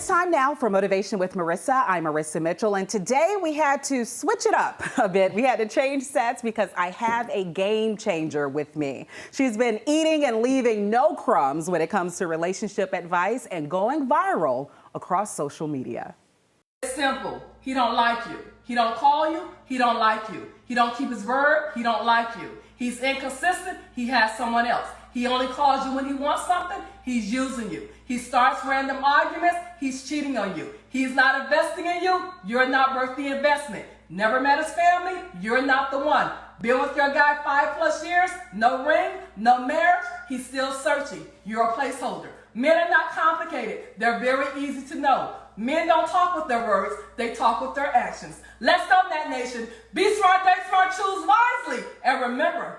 It's time now for Motivation with Marissa. I'm Marissa Mitchell, and today we had to switch it up a bit. We had to change sets because I have a game changer with me. She's been eating and leaving no crumbs when it comes to relationship advice and going viral across social media. It's simple. He don't like you. He don't call you. He don't like you. He don't keep his word. He don't like you. He's inconsistent. He has someone else. He only calls you when he wants something. He's using you. He starts random arguments. He's cheating on you. He's not investing in you. You're not worth the investment. Never met his family. You're not the one. Been with your guy 5+ years. No ring. No marriage. He's still searching. You're a placeholder. Men are not complicated. They're very easy to know. Men don't talk with their words. They talk with their actions. Let's go, Nat Nation. Be smart, date smart, choose wisely. And remember,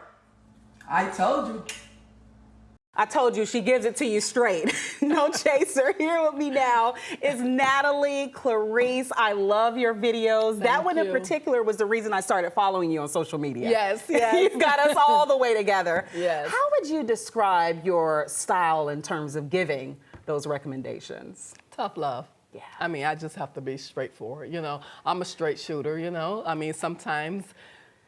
I told you. I told you, she gives it to you straight. No chaser. Here with me now is Natalie Clarice. I love your videos. That one in particular was the reason I started following you on social media. Yes, yes. You got us all the way together. Yes. How would you describe your style in terms of giving those recommendations? Tough love. Yeah. I mean, I just have to be straightforward. You know, I'm a straight shooter, you know. I mean, sometimes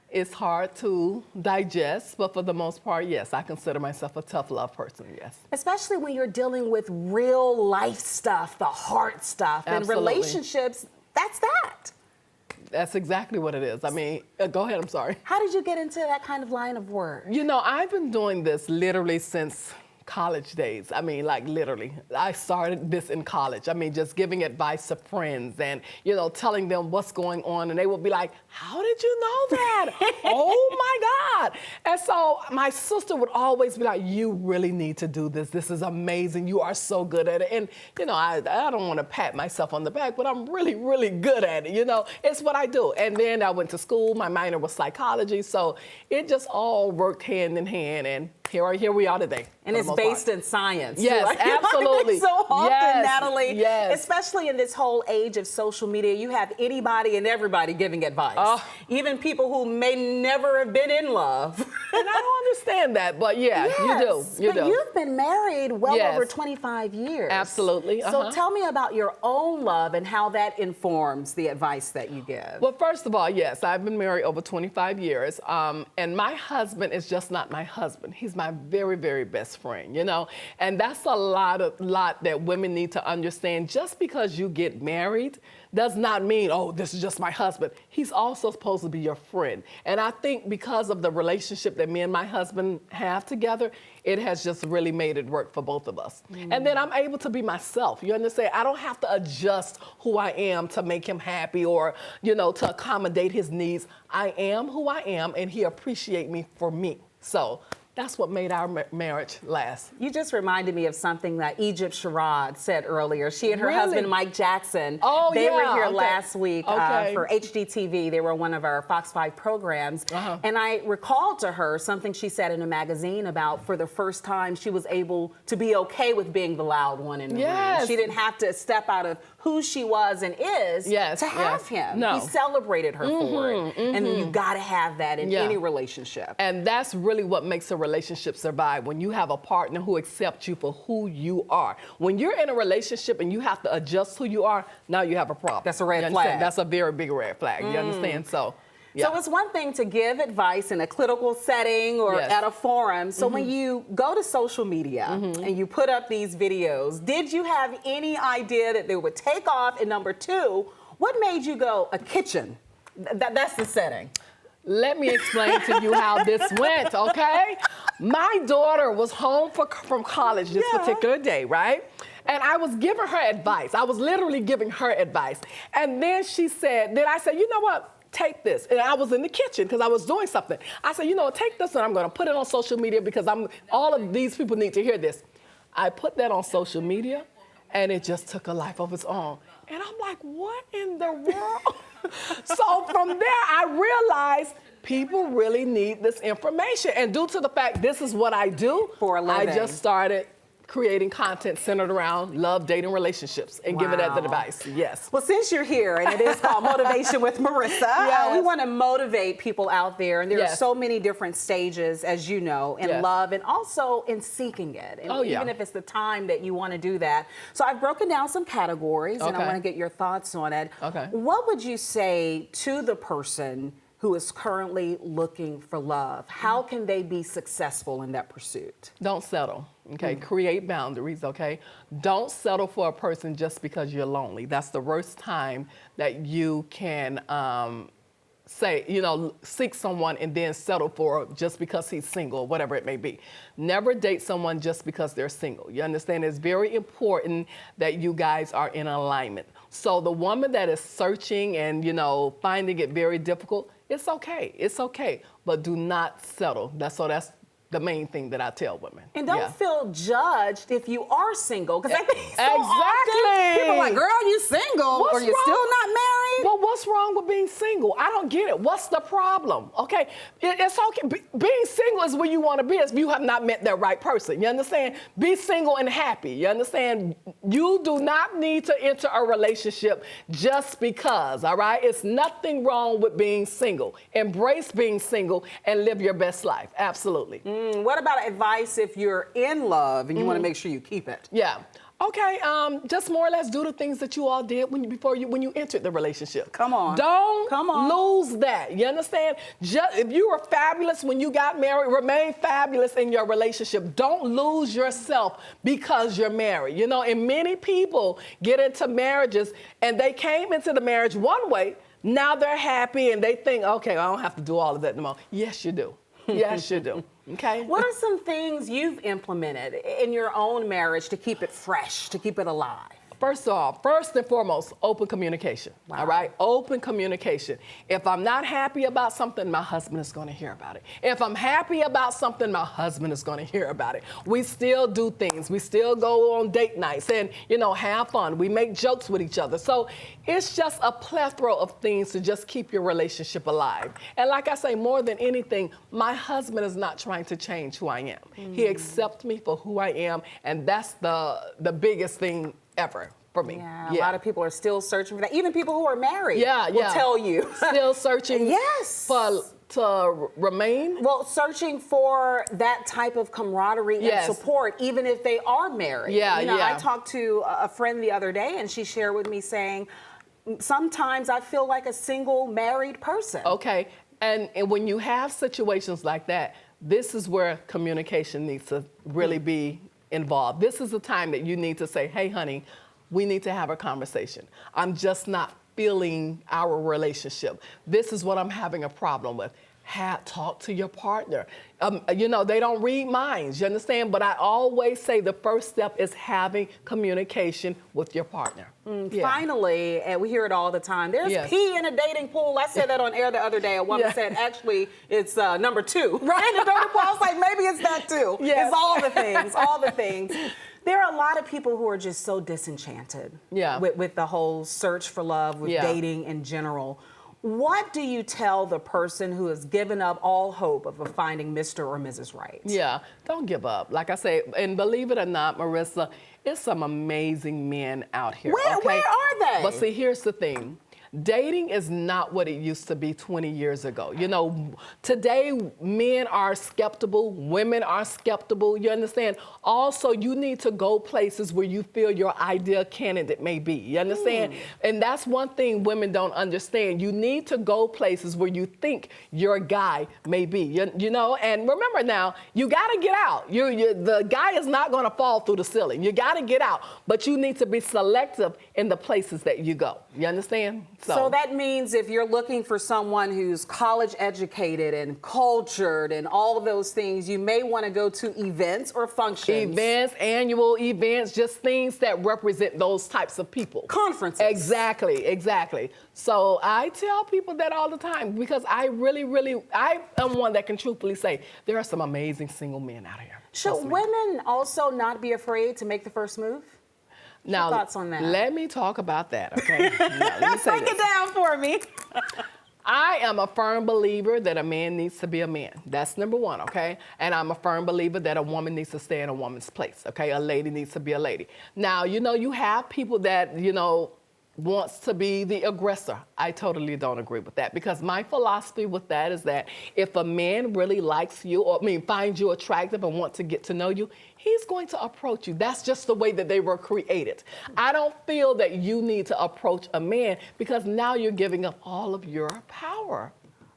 it's hard to digest, but for the most part, yes, I consider myself a tough love person, yes. Especially when you're dealing with real life stuff, the hard stuff. Absolutely. And relationships, that's that. That's exactly what it is. I mean, go ahead, I'm sorry. How did you get into that kind of line of work? You know, I've been doing this literally since college days. I mean, like literally. I started this in college. I mean, just giving advice to friends and, you know, telling them what's going on. And they will be like, how did you know that? Oh my God. And so my sister would always be like, you really need to do this. This is amazing. You are so good at it. And, you know, I don't want to pat myself on the back, but I'm really, really good at it. You know, it's what I do. And then I went to school. My minor was psychology. So it just all worked hand in hand. And here we are today. And it's based in science. Yes, absolutely. So often, yes, Natalie, yes. especially in this whole age of social media, you have anybody and everybody giving advice. Even people who may never have been in love. And I don't understand that, but yeah, yes, you do. But you've been married well Yes. over 25 years. Absolutely. So tell me about your own love and how that informs the advice that you give. Well, first of all, yes, I've been married over 25 years, and my husband is just not my husband. He's my very, very best friend, you know, and that's a lot that women need to understand. Just because you get married does not mean, oh, this is just my husband. He's also supposed to be your friend. And I think because of the relationship that me and my husband have together, it has just really made it work for both of us. And then I'm able to be myself. You understand? I don't have to adjust who I am to make him happy or, you know, to accommodate his needs. I am who I am, and he appreciates me for me. So that's what made our marriage last. You just reminded me of something that Egypt Sherrod said earlier. She and her husband, Mike Jackson, they were here last week for HGTV. They were one of our Fox 5 programs. And I recalled to her something she said in a magazine about for the first time she was able to be okay with being the loud one in the room. She didn't have to step out of who she was and is to have him. He celebrated her for it. And then you gotta have that in any relationship. And that's really what makes a relationship survive, when you have a partner who accepts you for who you are. When you're in a relationship and you have to adjust who you are, now you have a problem. That's a red flag. That's a very big red flag. You understand? So. Yeah. So it's one thing to give advice in a clinical setting or at a forum. So when you go to social media and you put up these videos, did you have any idea that they would take off? And number two, what made you go, a kitchen? That's the setting. Let me explain to you how this went, okay? My daughter was home from college this particular day, right? And I was giving her advice. I was literally giving her advice. And then I said, you know what? Take this. And I was in the kitchen because I was doing something. I said, you know, take this and I'm going to put it on social media because all of these people need to hear this. I put that on social media and it just took a life of its own. And I'm like, what in the world? So from there, I realized people really need this information. And due to the fact this is what I do, for a living, I just started creating content centered around love, dating, relationships, and giving that the device. Yes. Well, since you're here, and it is called Motivation with Marissa, we want to motivate people out there, and there are so many different stages, as you know, in love and also in seeking it, and even if it's the time that you want to do that. So I've broken down some categories, and I want to get your thoughts on it. What would you say to the person who is currently looking for love? How can they be successful in that pursuit? Don't settle, okay? Create boundaries, okay? Don't settle for a person just because you're lonely. That's the worst time that you can say, you know, seek someone and then settle for just because he's single, whatever it may be. Never date someone just because they're single. You understand? It's very important that you guys are in alignment. So the woman that is searching and, you know, finding it very difficult, it's okay. It's okay. But do not settle. That's the main thing that I tell women. And don't feel judged if you are single, because I think so often people are like, girl, you single, or you're still not married. Well, what's wrong with being single? I don't get it. What's the problem? Okay, it's okay. Being single is where you want to be if you have not met that right person. You understand? Be single and happy. You understand? You do not need to enter a relationship just because, all right? It's nothing wrong with being single. Embrace being single and live your best life. Absolutely. What about advice if you're in love and you want to make sure you keep it? Yeah. Okay, just more or less do the things that you all did when you entered the relationship. Come on. Don't lose that. You understand? If you were fabulous when you got married, remain fabulous in your relationship. Don't lose yourself because you're married. You know, and many people get into marriages and they came into the marriage one way. Now they're happy and they think, okay, I don't have to do all of that anymore. Yes, you do. Yes, you do. Okay. What are some things you've implemented in your own marriage to keep it fresh, to keep it alive? First and foremost, open communication. Wow. All right? Open communication. If I'm not happy about something, my husband is going to hear about it. If I'm happy about something, my husband is going to hear about it. We still do things. We still go on date nights and, you know, have fun. We make jokes with each other. So it's just a plethora of things to just keep your relationship alive. And like I say, more than anything, my husband is not trying to change who I am. He accepts me for who I am, and that's the biggest thing ever for me. A lot of people are still searching for that. Even people who are married will tell you. Still searching to remain? Well, searching for that type of camaraderie and support, even if they are married. I talked to a friend the other day, and she shared with me saying, sometimes I feel like a single married person. Okay, and when you have situations like that, this is where communication needs to really be involved. This is the time that you need to say, hey, honey, we need to have a conversation. I'm just not feeling our relationship. This is what I'm having a problem with. Talk to your partner. You know, they don't read minds, you understand? But I always say the first step is having communication with your partner. Finally, and we hear it all the time, there's pee in a dating pool. I said that on air the other day. A woman said, actually, it's number 2. Right? In the dating pool, I was like, maybe it's that too. It's all the things, all the things. There are a lot of people who are just so disenchanted with the whole search for love, with dating in general. What do you tell the person who has given up all hope of finding Mr. or Mrs. Right? Yeah, don't give up. Like I say, and believe it or not, Marissa, it's some amazing men out here. Where are they? But see, here's the thing. Dating is not what it used to be 20 years ago. You know, today men are skeptical, women are skeptical, you understand? Also, you need to go places where you feel your ideal candidate may be, you understand? And that's one thing women don't understand. You need to go places where you think your guy may be, you know? And remember now, you gotta get out. The guy is not gonna fall through the ceiling. You gotta get out, but you need to be selective in the places that you go, you understand? So that means if you're looking for someone who's college educated and cultured and all of those things, you may want to go to events or functions. Events, annual events, just things that represent those types of people. Conferences. Exactly. So I tell people that all the time because I am one that can truthfully say there are some amazing single men out here. Should women also not be afraid to make the first move? Now, thoughts on that? Let me talk about that, okay? Now, let me say Break it down for me. I am a firm believer that a man needs to be a man. That's number one, okay? And I'm a firm believer that a woman needs to stay in a woman's place, okay? A lady needs to be a lady. Now, you know, you have people that, you know, wants to be the aggressor. I totally don't agree with that, because my philosophy with that is that if a man really likes you, or finds you attractive and wants to get to know you, he's going to approach you. That's just the way that they were created. I don't feel that you need to approach a man, because now you're giving up all of your power.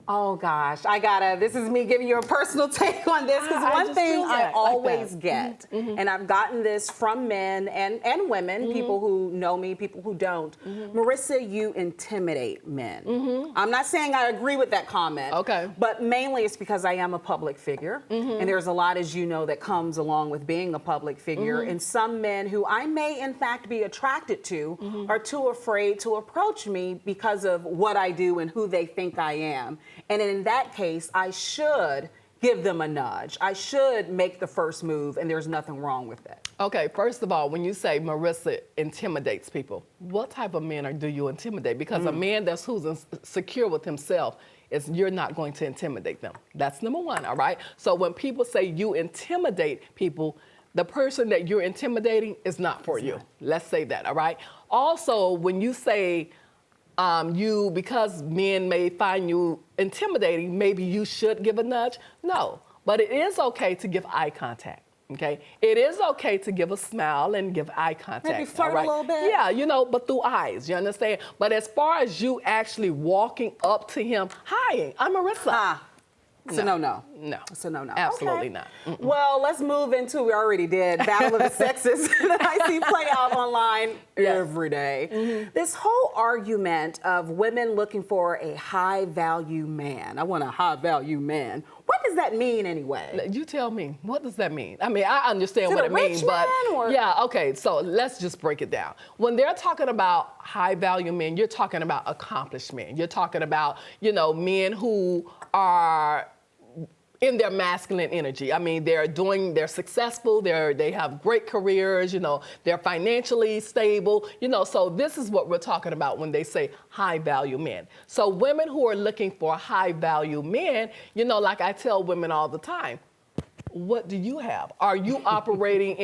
Oh gosh, this is me giving you a personal take on this, because one thing I always get, and I've gotten this from men and women, people who know me, people who don't, Marissa, you intimidate men. I'm not saying I agree with that comment, but mainly it's because I am a public figure, and there's a lot, as you know, that comes along with being a public figure, and some men who I may in fact be attracted to are too afraid to approach me because of what I do and who they think I am. And in that case, I should give them a nudge. I should make the first move, and there's nothing wrong with that. Okay, first of all, when you say Marissa intimidates people, what type of men do you intimidate? Because a man who's secure with himself, you're not going to intimidate them. That's number one, all right? So when people say you intimidate people, the person that you're intimidating is not for you. Let's say that, all right? Also, when you say because men may find you intimidating, maybe you should give a nudge. No, but it is okay to give eye contact, okay? It is okay to give a smile and give eye contact. Maybe flirt a little bit. Yeah, you know, but through eyes, you understand? But as far as you actually walking up to him, hi, I'm Marissa. It's a no-no. No. It's a no-no. Absolutely not. Well, let's move into, we already did, Battle of the Sexes that I see play out online every day. This whole argument of women looking for a high-value man. I want a high-value man. What does that mean anyway? You tell me. What does that mean? I mean, I understand what it means, but yeah, okay, so let's just break it down. When they're talking about high-value men, you're talking about accomplished men. You're talking about, you know, men who are in their masculine energy. I mean, they're successful, they have great careers, you know, they're financially stable, you know, so this is what we're talking about when they say high value men. So women who are looking for high value men, you know, like I tell women all the time, what do you have? Are you operating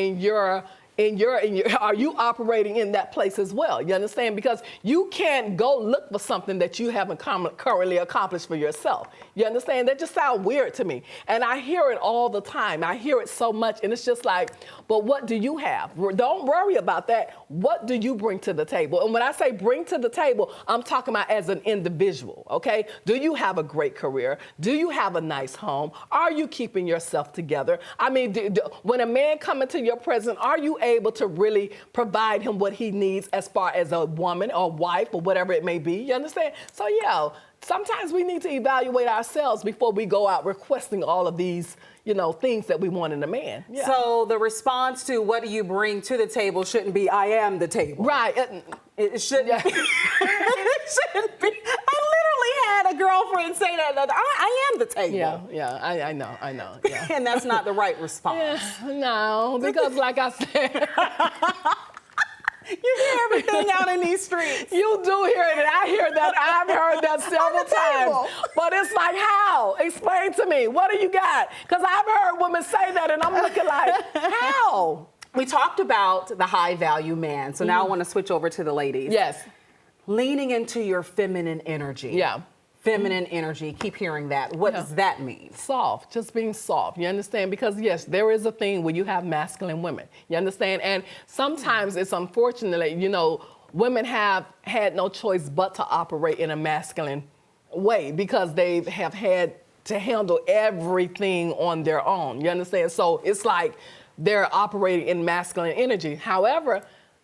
are you operating in that place as well? You understand? Because you can't go look for something that you haven't currently accomplished for yourself. You understand? That just sounds weird to me. And I hear it all the time. I hear it so much, and it's just like, but what do you have? Don't worry about that. What do you bring to the table? And when I say bring to the table, I'm talking about as an individual, okay? Do you have a great career? Do you have a nice home? Are you keeping yourself together? I mean, when a man comes into your presence, are you able to really provide him what he needs as far as a woman or wife or whatever it may be? You understand? So yeah, sometimes we need to evaluate ourselves before we go out requesting all of these, you know, things that we want in a man. Yeah. So the response to what do you bring to the table shouldn't be, I am the table. Right. It shouldn't be. It shouldn't be. I literally had a girlfriend say that. I am the table. Yeah, I know. Yeah. And that's not the right response. Yeah, no, because like I said, you hear everything out in these streets. You do hear it, and I hear that. I've heard that several times. But it's like, how? Explain to me. What do you got? Because I've heard women say that, and I'm looking like, how? We talked about the high-value man, so now I want to switch over to the ladies. Yes. Leaning into your feminine energy. Yeah. Feminine energy, keep hearing that. What does that mean? Soft, just being soft, you understand? Because yes, there is a thing where you have masculine women, you understand? And sometimes it's unfortunately, you know, women have had no choice but to operate in a masculine way because they have had to handle everything on their own, you understand? So it's like they're operating in masculine energy. However,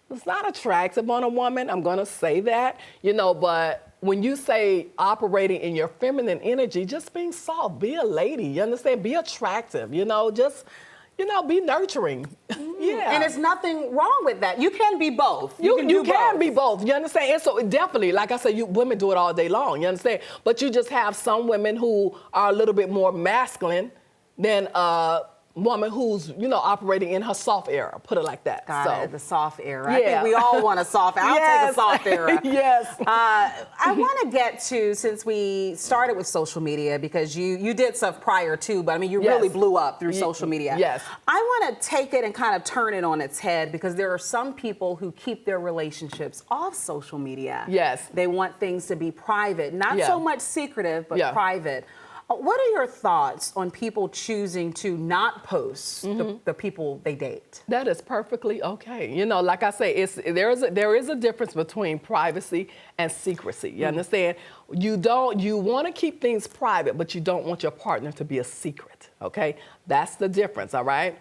it's not attractive on a woman, I'm gonna say that, you know, but when you say operating in your feminine energy, just being soft, be a lady, you understand? Be attractive, you know, just, you know, be nurturing. Yeah. And there's nothing wrong with that. You can be both. You can be both, you understand? And so definitely, like I said, women do it all day long, you understand? But you just have some women who are a little bit more masculine than woman who's, operating in her soft era, put it like that. Got it, the soft era. Yeah. I think we all want a soft era. I'll take a soft era. Yes. I want to get to, since we started with social media, because you did stuff prior to, but I mean, you really blew up through social media. Yes. I want to take it and kind of turn it on its head, because there are some people who keep their relationships off social media. Yes. They want things to be private, not so much secretive, but private. What are your thoughts on people choosing to not post the people they date? That is perfectly okay. Like I say, there is a difference between privacy and secrecy. You understand? You want to keep things private, but you don't want your partner to be a secret. Okay, that's the difference. All right.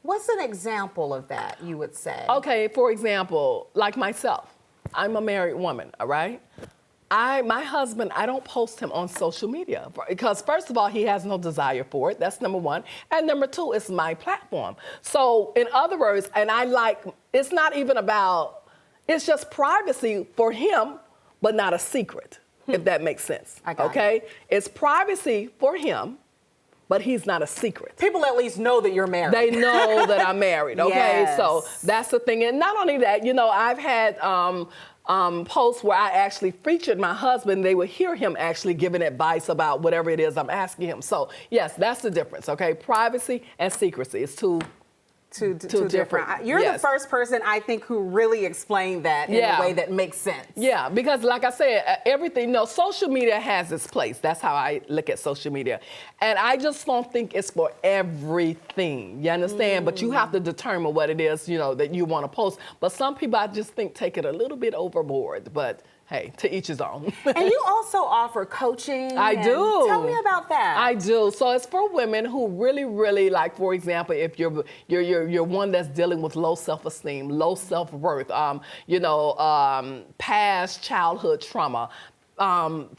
What's an example of that, you would say? Okay, for example, like myself, I'm a married woman. All right. My husband, I don't post him on social media because, first of all, he has no desire for it. That's number one. And number two, it's my platform. So, in other words, it's not even about, it's just privacy for him, but not a secret, if that makes sense. Okay? It's privacy for him, but he's not a secret. People at least know that you're married. They know that I'm married, okay? Yes. So that's the thing. And not only that, I've had posts where I actually featured my husband. They would hear him actually giving advice about whatever it is I'm asking him. So yes, that's the difference, okay? Privacy and secrecy is two different. You're the first person, I think, who really explained that in a way that makes sense. Yeah, because like I said, everything, social media has its place. That's how I look at social media. And I just don't think it's for everything, you understand? But you have to determine what it is, that you want to post. But some people, I just think, take it a little bit overboard. But hey, to each his own. And you also offer coaching. I do. Tell me about that. I do. So it's for women who really, really, like, for example, if you're one that's dealing with low self-esteem, low self-worth, past childhood trauma,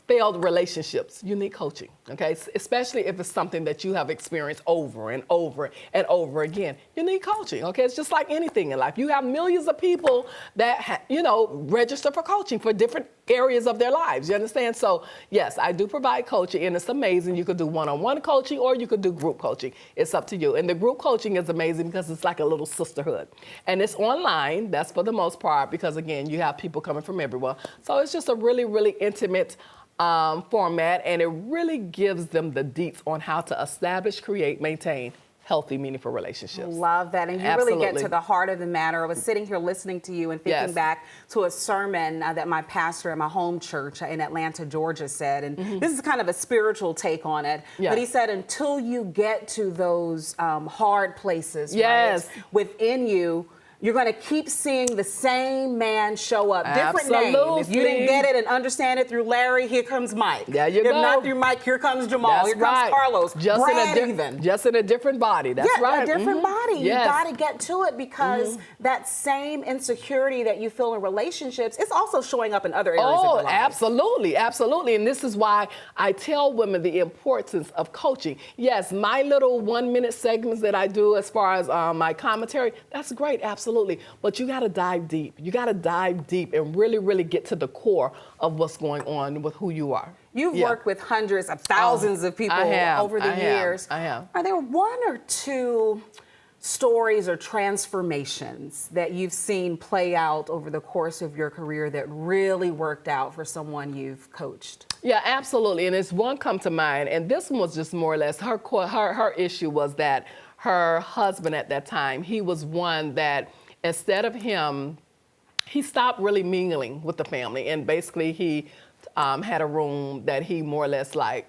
failed relationships, you need coaching, okay? Especially if it's something that you have experienced over and over and over again. You need coaching, okay? It's just like anything in life. You have millions of people that, register for coaching for different areas of their lives, you understand? So, yes, I do provide coaching, and it's amazing. You could do one-on-one coaching, or you could do group coaching. It's up to you. And the group coaching is amazing because it's like a little sisterhood. And it's online, that's for the most part, because, again, you have people coming from everywhere. So it's just a really, really intimate format, and it really gives them the deets on how to establish, create, maintain healthy, meaningful relationships. Love that. And you really get to the heart of the matter. I was sitting here listening to you and thinking back to a sermon that my pastor at my home church in Atlanta, Georgia said. And this is kind of a spiritual take on it. But he said, until you get to those hard places within you, you're going to keep seeing the same man show up. Different name. If you didn't get it and understand it through Larry, here comes Mike. There you go. If not through Mike, here comes Jamal. Here comes Carlos. Just in a different body. That's right. A different body. You got to get to it, because that same insecurity that you feel in relationships is also showing up in other areas of your life. Absolutely. Absolutely. And this is why I tell women the importance of coaching. Yes, my little 1-minute segments that I do as far as my commentary, that's great. Absolutely. But you got to dive deep. You got to dive deep and really, really get to the core of what's going on with who you are. You've worked with hundreds of thousands of people over the years. I have. Are there one or two stories or transformations that you've seen play out over the course of your career that really worked out for someone you've coached? Yeah, absolutely. And there's one come to mind, and this one was just more or less her issue was that her husband at that time, he was one that instead of him, he stopped really mingling with the family, and basically he had a room that he more or less like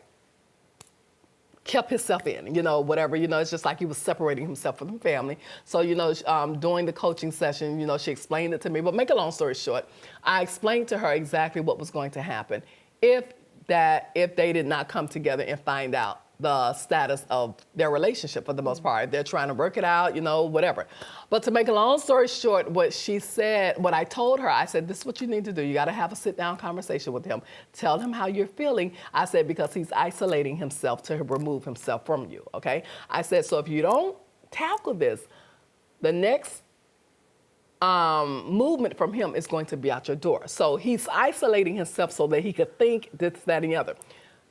kept himself in, whatever, it's just like he was separating himself from the family. So, during the coaching session, she explained it to me, but make a long story short, I explained to her exactly what was going to happen if they did not come together and find out the status of their relationship for the most part. They're trying to work it out, whatever. But to make a long story short, what I told her, I said, this is what you need to do. You got to have a sit-down conversation with him. Tell him how you're feeling. I said, because he's isolating himself to remove himself from you, okay? I said, so if you don't tackle this, the next movement from him is going to be out your door. So he's isolating himself so that he could think this, that, and the other.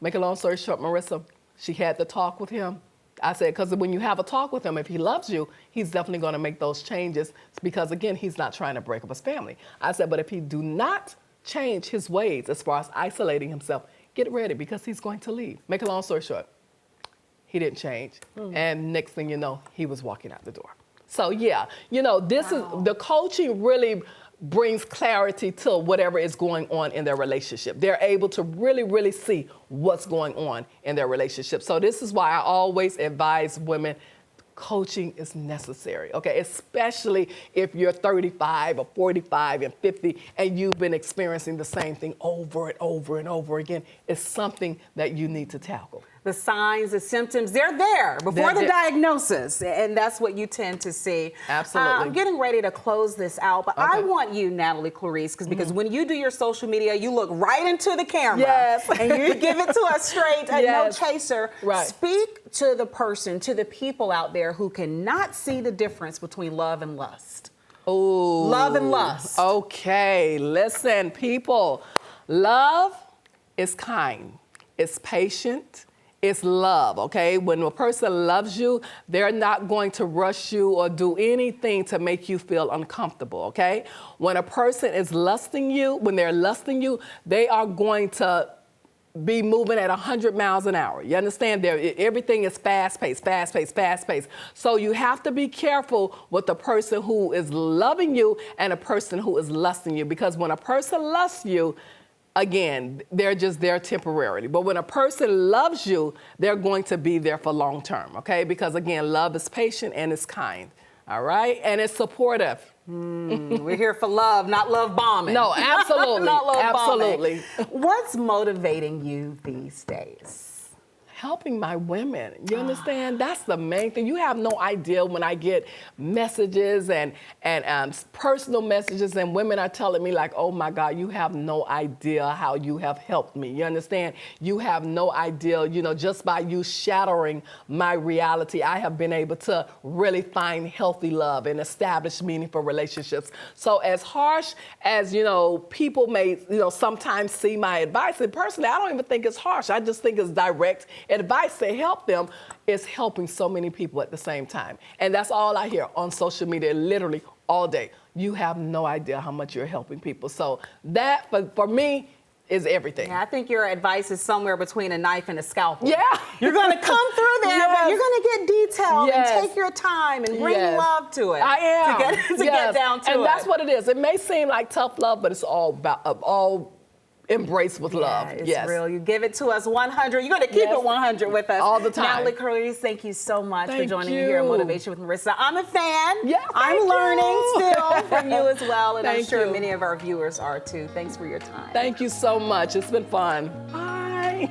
Make a long story short, Marissa, she had the talk with him. I said, because when you have a talk with him, if he loves you, he's definitely going to make those changes because, again, he's not trying to break up his family. I said, but if he do not change his ways as far as isolating himself, get ready because he's going to leave. Make a long story short, he didn't change. And next thing you know, he was walking out the door. So, yeah, you know, this is the coaching really brings clarity to whatever is going on in their relationship. They're able to really, really see what's going on in their relationship. So this is why I always advise women, coaching is necessary, okay? Especially if you're 35 or 45 and 50 and you've been experiencing the same thing over and over and over again. It's something that you need to tackle. The signs, the symptoms, they're there before the diagnosis, and that's what you tend to see. Absolutely. I'm getting ready to close this out, but I want you, Natalie Clarice, because when you do your social media, you look right into the camera. Yes. And you give it to us straight, no chaser. Right. Speak to the person, to the people out there who cannot see the difference between love and lust. Ooh. Love and lust. Okay, listen, people. Love is kind. It's patient. It's love, okay? When a person loves you, they're not going to rush you or do anything to make you feel uncomfortable, okay? When a person is lusting you, when they're lusting you, they are going to be moving at 100 miles an hour. You understand? Everything is fast-paced, fast-paced, fast-paced. So you have to be careful with the person who is loving you and a person who is lusting you, because when a person lusts you, again, they're just there temporarily. But when a person loves you, they're going to be there for long term, okay? Because again, love is patient and it's kind, all right? And it's supportive. We're here for love, not love bombing. No, absolutely. Not love absolutely. bombing. What's motivating you these days? Helping my women. You understand? That's the main thing. You have no idea when I get messages and personal messages and women are telling me like, oh my God, you have no idea how you have helped me. You understand? You have no idea, you know, just by you shattering my reality, I have been able to really find healthy love and establish meaningful relationships. So as harsh as, you know, people may, you know, sometimes see my advice, and personally, I don't even think it's harsh. I just think it's direct advice to help them. Is helping so many people at the same time. And that's all I hear on social media, literally all day. You have no idea how much you're helping people. So that, for me, is everything. Yeah, I think your advice is somewhere between a knife and a scalpel. Yeah. You're going to come through there, but you're going to get detailed and take your time and bring love to it. I am. To get down to it. And that's what it is. It may seem like tough love, but it's all about, all embrace with love. It's real. You give it to us 100. You're going to keep it 100 with us. All the time. Natalie Clarice, thank you so much for joining me here at Motivation with Marissa. I'm a fan. Yeah, I'm learning still from you as well, and I'm sure you. many of our viewers are too. Thanks for your time. Thank you so much. It's been fun. Bye.